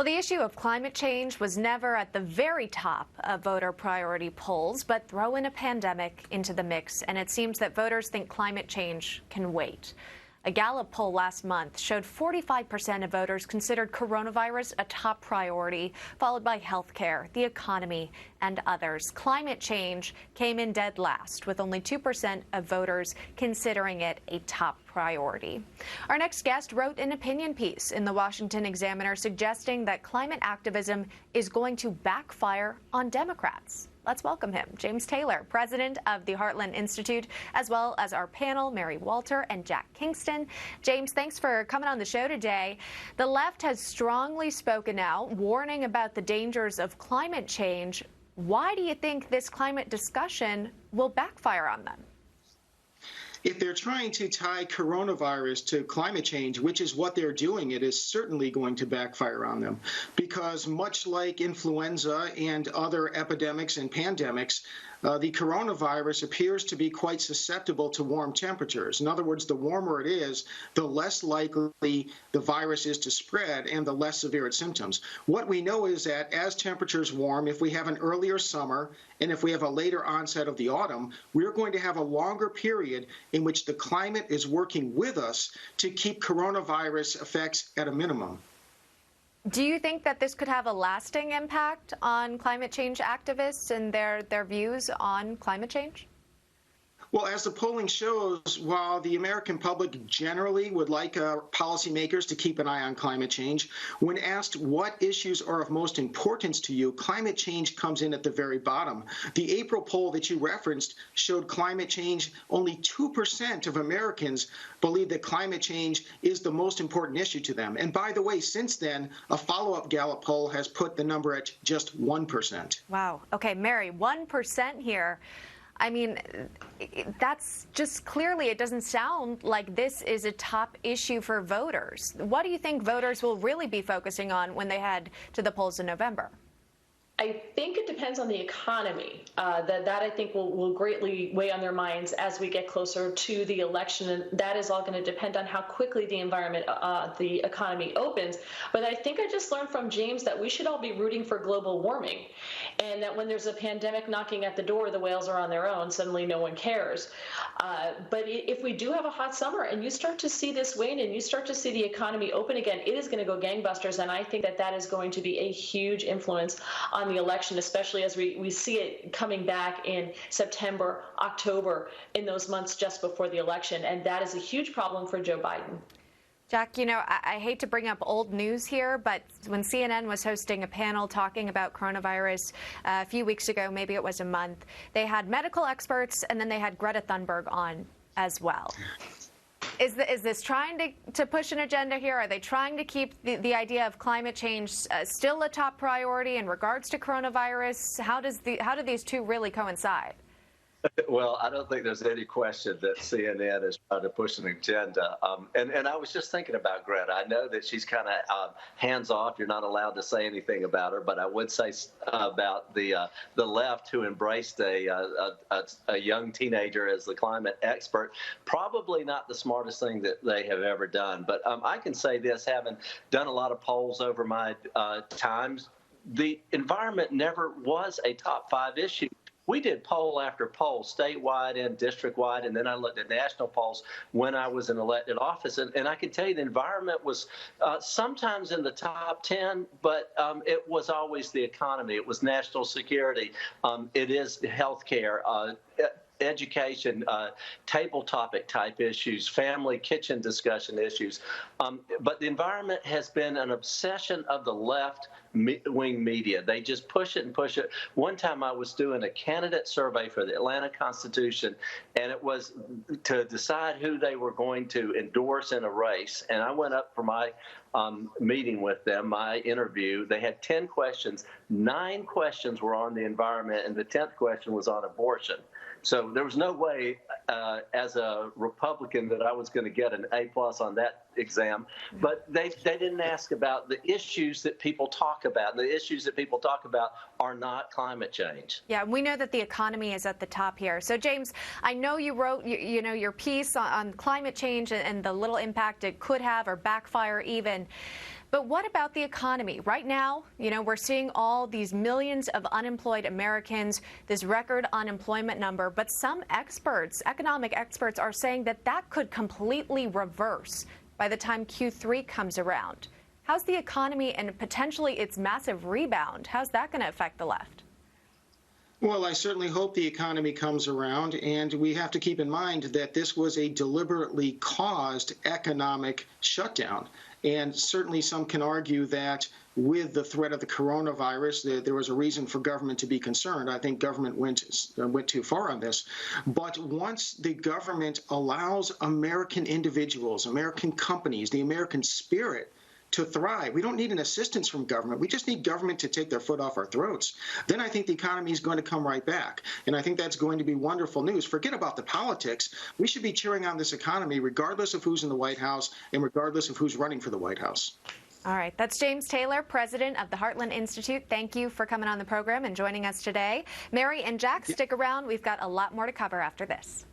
Well, the issue of climate change was never at the very top of voter priority polls, but throw in a pandemic into the mix, and it seems that voters think climate change can wait. A Gallup poll last month showed 45% of voters considered coronavirus a top priority, followed by healthcare, the economy, and others. Climate change came in dead last, with only 2% of voters considering it a top priority. Our next guest wrote an opinion piece in the Washington Examiner suggesting that climate activism is going to backfire on Democrats. Let's welcome him, James Taylor, president of the Heartland Institute, as well as our panel, Mary Walter and Jack Kingston. James, thanks for coming on the show today. The left has strongly spoken out, warning about the dangers of climate change. Why do you think this climate discussion will backfire on them? If they're trying to tie coronavirus to climate change, which is what they're doing, it is certainly going to backfire on them. Because much like influenza and other epidemics and pandemics, the coronavirus appears to be quite susceptible to warm temperatures. In other words, the warmer it is, the less likely the virus is to spread and the less severe its symptoms. What we know is that as temperatures warm, if we have an earlier summer and if we have a later onset of the autumn, we're going to have a longer period in which the climate is working with us to keep coronavirus effects at a minimum. Do you think that this could have a lasting impact on climate change activists and their views on climate change? Well, as the polling shows, while the American public generally would like policymakers to keep an eye on climate change, when asked what issues are of most importance to you, climate change comes in at the very bottom. The April poll that you referenced showed climate change. Only 2% of Americans believe that climate change is the most important issue to them. And by the way, since then, a follow-up Gallup poll has put the number at just 1%. Wow. Okay, Mary, 1% here. I mean, that's just clearly, it doesn't sound like this is a top issue for voters. What do you think voters will really be focusing on when they head to the polls in November? I think it depends on the economy. That I think will greatly weigh on their minds as we get closer to the election, and that is all going to depend on how quickly the economy opens. But I think I just learned from James that we should all be rooting for global warming, and that when there's a pandemic knocking at the door, the whales are on their own. Suddenly, no one cares. But if we do have a hot summer and you start to see this wane and you start to see the economy open again, it is going to go gangbusters, and I think that is going to be a huge influence on the election, especially as we see it coming back in September, October, in those months just before the election. And that is a huge problem for Joe Biden. Jack, you know, I hate to bring up old news here, but when CNN was hosting a panel talking about coronavirus a few weeks ago, maybe it was a month, they had medical experts and then they had Greta Thunberg on as well. Is this trying to push an agenda here? Are they trying to keep the idea of climate change still a top priority in regards to coronavirus? How do these two really coincide? Well, I don't think there's any question that CNN is trying to push an agenda. And I was just thinking about Greta. I know that she's kind of hands off. You're not allowed to say anything about her. But I would say about the left who embraced a young teenager as the climate expert, probably not the smartest thing that they have ever done. But I can say this, having done a lot of polls over my times, the environment never was a top 5 issue. We did poll after poll, statewide and district-wide, and then I looked at national polls when I was in elected office. And I can tell you the environment was sometimes in the top 10, but it was always the economy. It was national security. It is health care. Education, table topic type issues, family kitchen discussion issues. But the environment has been an obsession of the left wing media. They just push it and push it. One time I was doing a candidate survey for the Atlanta Constitution, and it was to decide who they were going to endorse in a race. And I went up for my meeting with them, my interview. They had 10 questions. 9 questions were on the environment, and the 10th question was on abortion. So there was no way as a Republican that I was going to get an A+ on that exam. But they didn't ask about the issues that people talk about. And the issues that people talk about are not climate change. Yeah, we know that the economy is at the top here. So, James, I know you wrote your piece on climate change and the little impact it could have or backfire even. But what about the economy? Right now, we're seeing all these millions of unemployed Americans, this record unemployment number, but some experts, economic experts, are saying that that could completely reverse by the time Q3 comes around. How's the economy and potentially its massive rebound? How's that going to affect the left? Well, I certainly hope the economy comes around, and we have to keep in mind that this was a deliberately caused economic shutdown. And certainly some can argue that with the threat of the coronavirus, there was a reason for government to be concerned. I think government went too far on this. But once the government allows American individuals, American companies, the American spirit to thrive, we don't need an assistance from government. We just need government to take their foot off our throats. Then I think the economy is going to come right back. And I think that's going to be wonderful news. Forget about the politics. We should be cheering on this economy regardless of who's in the White House and regardless of who's running for the White House. All right. That's James Taylor, president of the Heartland Institute. Thank you for coming on the program and joining us today. Mary and Jack, stick around. We've got a lot more to cover after this.